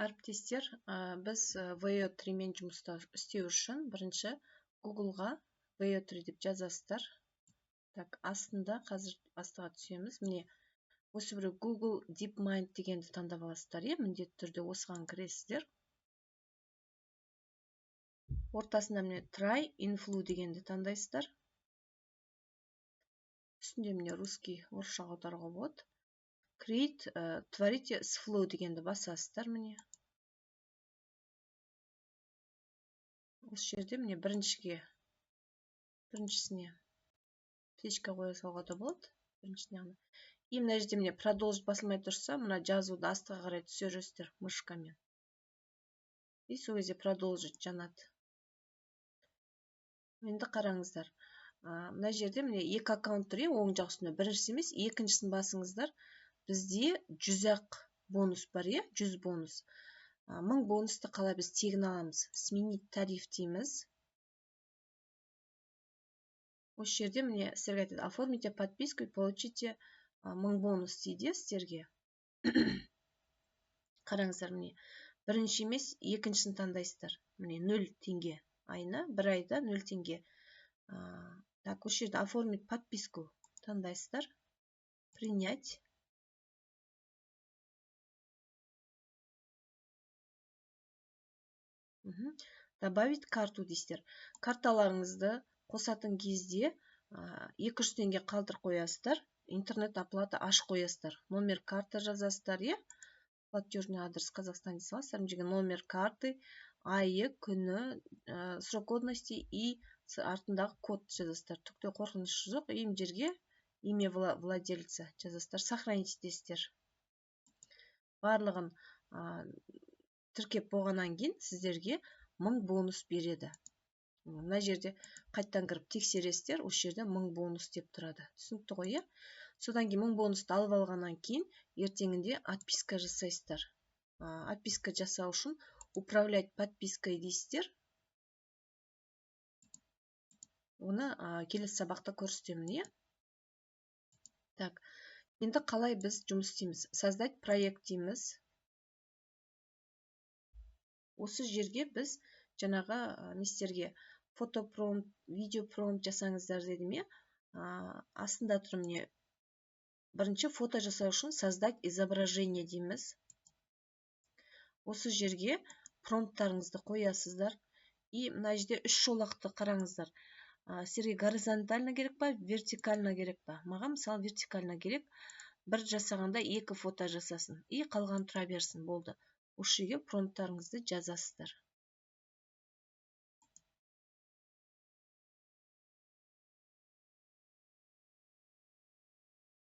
Әріптестер, біз VO3 мен жұмыста істеу үшін бірінші Google-ға VO3 деп жазасыздар. Так, астында қазір астыға түсеміз. Міне, осы біреу Google DeepMind дегенді таңдап аласыздар, міндетті түрде осыған кіресіздер. Ортасында міне Try Influ дегенді таңдайсыздар. Үстінде міне русский, орысшаға аударуға болады. Create, творите с flow дегенді басасыздар міне. Осы жерде міне біріншісіне флешка қоя салуға да болады. Біріншісіне ғана. И мына жерде міне продолжить басылмай тұрса, мына жазуды астыға қарай түсіресіздер мышкамен. И сол кезде продолжить жанады. Енді қараңыздар. Мына жерде міне екі аккаунт тұр, оң жақ үстінде. Біріншісі емес, екіншісін басыңыздар. Бізде 100-ақ бонус бар, 100 бонус. 1000 бонусты қалай біз тегін аламыз? Сменить тариф дейміз. Осы жерде міне сіздерге айтады, оформите подписку и получите 1000 бонус дейді сіздерге. Қараңыздар, міне бірінші емес, екіншісін таңдайсыздар. Міне 0 теңге айына, бір айда 0 теңге. Так, осы жерде оформить подписку таңдайсыздар. Принять. Добавить карту дейсіздер. Карталарыңызды қосатын кезде 200 теңге қалдыр қоясыздар. Интернет оплата ашық қоясыздар. Номер карты жазасыздар, платежный адрес Казахстан дей саласыздар. Мына жерге номер карты, айы, күні, срок годности и артындағы код жазасыздар. Түкте қорқыныш жоқ. Мына жерге имя владельца жазасыздар. Сохранить етесіздер. Барлығын тіркеп болғаннан кейін сіздерге 1000 бонус береді. Мына жерде қайттан кіріп тексересіздер, осы жерде 1000 бонус деп тұрады. Түсінікті ғой, Содан кейін 1000 бонусты алып алғаннан кейін ертеңінде отписка жасайсыздар. Отписка жасау үшін управлять подпиской дейсіздер. Оны келесі сабақта көрсетемін, Так, енді қалай біз жұмыс істейміз? Создать проект дейміз. Осы жерге біз жаңағы местерге фотопромпт, видеопромпт жасаңыздар дедім, астында тұр міне бірінші фото жасау үшін создать изображение дейміз. Осы жерге промпттарыңызды қоясыздар. И мына жерде 3 жолақты қараңыздар. Сіздерге горизонтально керек па, вертикально керек па? Маған мысалы вертикально керек. Бір жасағанда 2 фото жасасын. И қалған тұра берсін, болды. Осы жерге промпттарыңызды жазасыздар.